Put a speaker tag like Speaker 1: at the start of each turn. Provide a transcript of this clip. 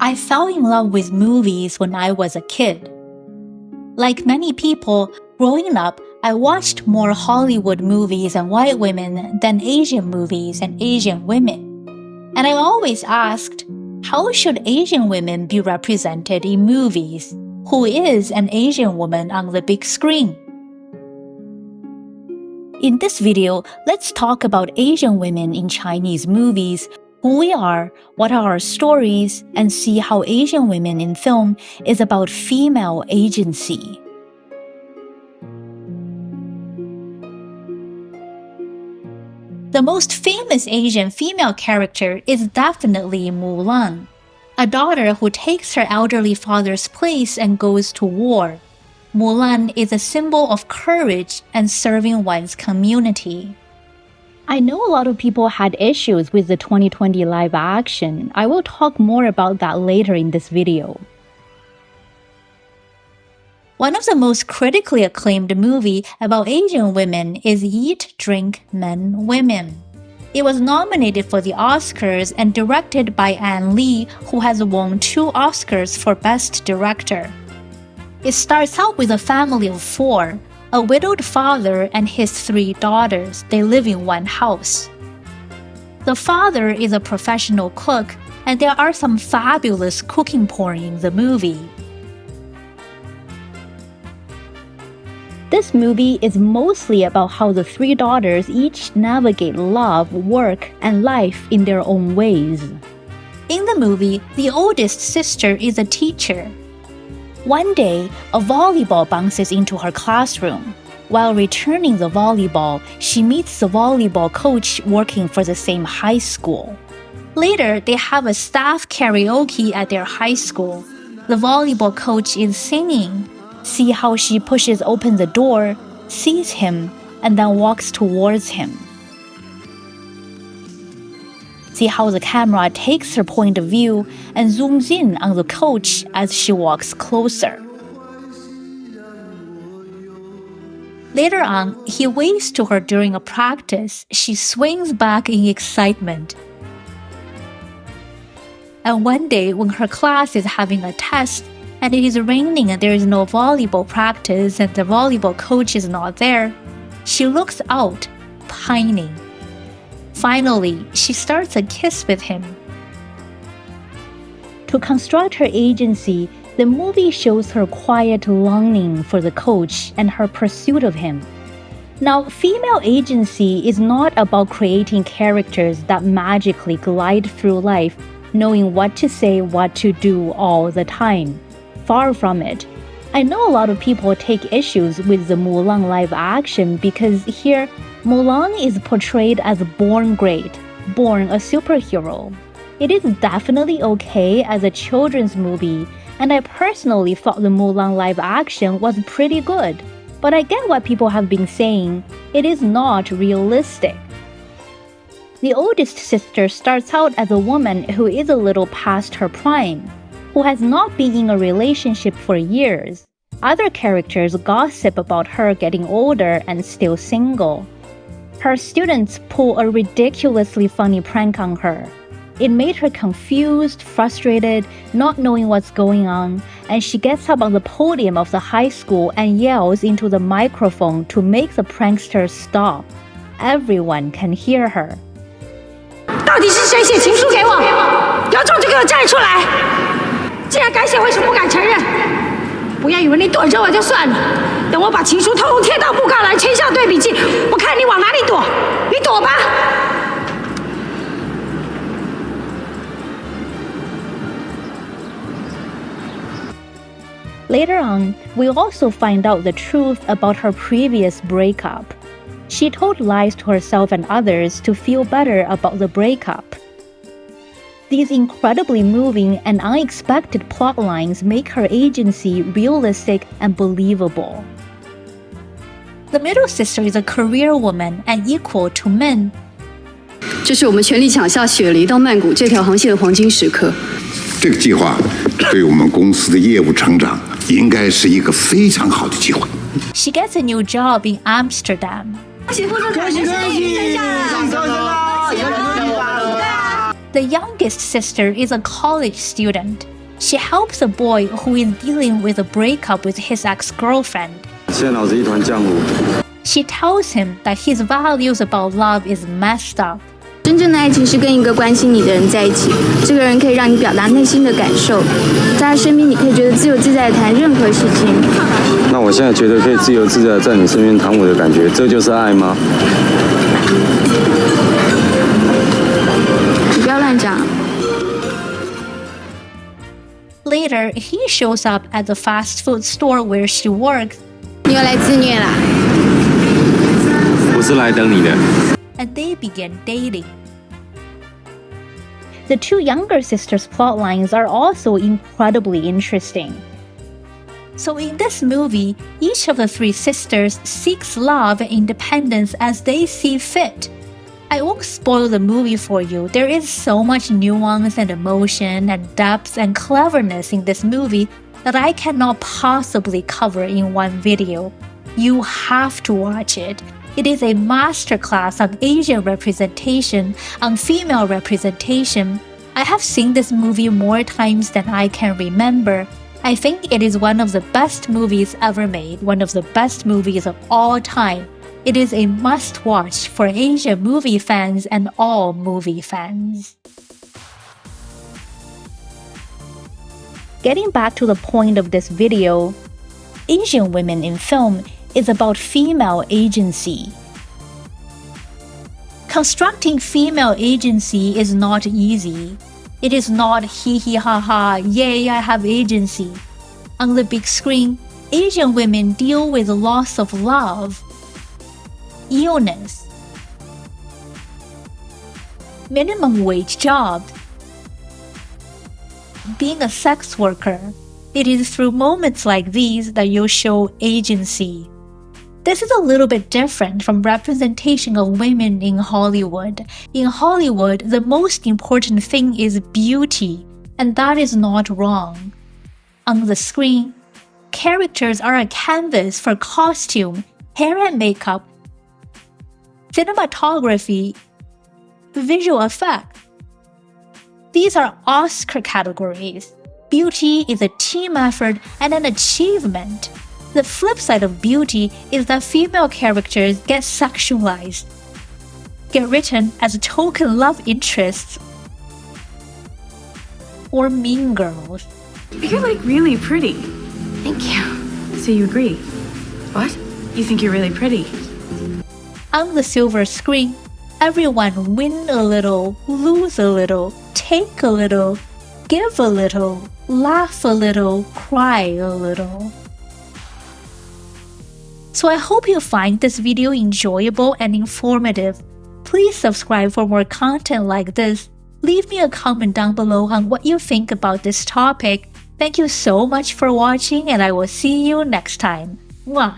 Speaker 1: I fell in love with movies when I was a kid. Like many people, growing up, I watched more Hollywood movies and white women than Asian movies and Asian women. And I always asked, how should Asian women be represented in movies? Who is an Asian woman on the big screen? In this video, let's talk about Asian women in Chinese movies, who we are, what are our stories, and see how Asian women in film is about female agency. The most famous Asian female character is definitely Mulan, a daughter who takes her elderly father's place and goes to war. Mulan is a symbol of courage and serving one's community. I know a lot of people had issues with the 2020 live action. I will talk more about that later in this video. One of the most critically acclaimed movies about Asian women is Eat, Drink, Men, Women. It was nominated for the Oscars and directed by Ann Lee, who has won 2 Oscars for Best Director. It starts out with a family of 4, a widowed father and his 3 daughters. They live in one house. The father is a professional cook, and there are some fabulous cooking porn in the movie. This movie is mostly about how the 3 daughters each navigate love, work, and life in their own ways. In the movie, the oldest sister is a teacher. One day, a volleyball bounces into her classroom. While returning the volleyball, she meets the volleyball coach working for the same high school. Later, they have a staff karaoke at their high school. The volleyball coach is singing. See how she pushes open the door, sees him, and then walks towards him. See how the camera takes her point of view and zooms in on the coach as she walks closer. Later on, he waves to her during a practice. She swings back in excitement. And one day, when her class is having a test, and it is raining and there is no volleyball practice and the volleyball coach is not there, she looks out, pining. Finally, she starts a kiss with him. To construct her agency, the movie shows her quiet longing for the coach and her pursuit of him. Now, female agency is not about creating characters that magically glide through life, knowing what to say, what to do all the time. Far from it. I know a lot of people take issues with the Mulan live action because here, Mulan is portrayed as born great, born a superhero. It is definitely okay as a children's movie, and I personally thought the Mulan live action was pretty good. But I get what people have been saying. It is not realistic. The oldest sister starts out as a woman who is a little past her prime, who has not been in a relationship for years. Other characters gossip about her getting older and still single. Her students pull a ridiculously funny prank on her. It made her confused, frustrated, not knowing what's going on, and she gets up on the podium of the high school and yells into the microphone to make the prankster stop. Everyone can hear her.
Speaker 2: 到底是谁写情书给我？有种就给我站出来！ 既然敢写，为什么不敢承认？不要以为你躲着我就算了，等我把情书通通贴到布告栏、签下对比记，我看你往哪里躲，你躲吧。
Speaker 1: Later on, we also find out the truth about her previous breakup. She told lies to herself and others to feel better about the breakup. These incredibly moving and unexpected plot lines make her agency realistic and believable. The middle sister is a career woman and equal to men.
Speaker 3: 这是我们全力抢下雪梨到曼谷这条航线的黄金时刻。
Speaker 4: 这个计划对我们公司的业务成长应该是一个非常好的机会。
Speaker 1: She gets a new job in Amsterdam.
Speaker 2: 恭喜副总裁，恭喜！
Speaker 1: The youngest sister is a college student. She helps a boy who is dealing with a breakup with his ex-girlfriend.
Speaker 5: 现在脑子一团浆糊。
Speaker 1: She tells him that his values about love is messed up.
Speaker 6: 真正的爱情是跟一个关心你的人在一起，这个人可以让你表达内心的感受，在他身边你可以觉得自由自在地谈任何事情。
Speaker 5: 那我现在觉得可以自由自在地在你身边谈我的感觉，这就是爱吗？
Speaker 6: 你不要乱讲。
Speaker 1: Later, he shows up at the fast food store where she works.
Speaker 6: 你又来自虐啦！
Speaker 5: 不是来等你的。
Speaker 1: And they begin dating. The two younger sisters' plot lines are also incredibly interesting. So in this movie, each of the three sisters seeks love and independence as they see fit. I won't spoil the movie for you. There is so much nuance and emotion and depth and cleverness in this movie that I cannot possibly cover in one video. You have to watch it. It is a masterclass on Asian representation, on female representation. I have seen this movie more times than I can remember. I think it is one of the best movies ever made, one of the best movies of all time. It is a must-watch for Asian movie fans and all movie fans. Getting back to the point of this video, Asian women in film is about female agency. Constructing female agency is not easy. It is not hee hee ha ha, yay, I have agency. On the big screen, Asian women deal with loss of love, illness, minimum wage jobs, being a sex worker. It is through moments like these that you show agency. This is a little bit different from representation of women in Hollywood. In Hollywood, the most important thing is beauty, and that is not wrong. On the screen, characters are a canvas for costume, hair and makeup, cinematography, visual effects. These are Oscar categories. Beauty is a team effort and an achievement. The flip side of beauty is that female characters get sexualized, get written as token love interests, or mean girls.
Speaker 7: You're like really pretty.
Speaker 6: Thank you.
Speaker 7: So you agree? What? You think you're really pretty?
Speaker 1: On the silver screen, everyone win a little, lose a little, take a little, give a little, laugh a little, cry a little. So I hope you find this video enjoyable and informative. Please subscribe for more content like this. Leave me a comment down below on what you think about this topic. Thank you so much for watching, and I will see you next time. Mwah!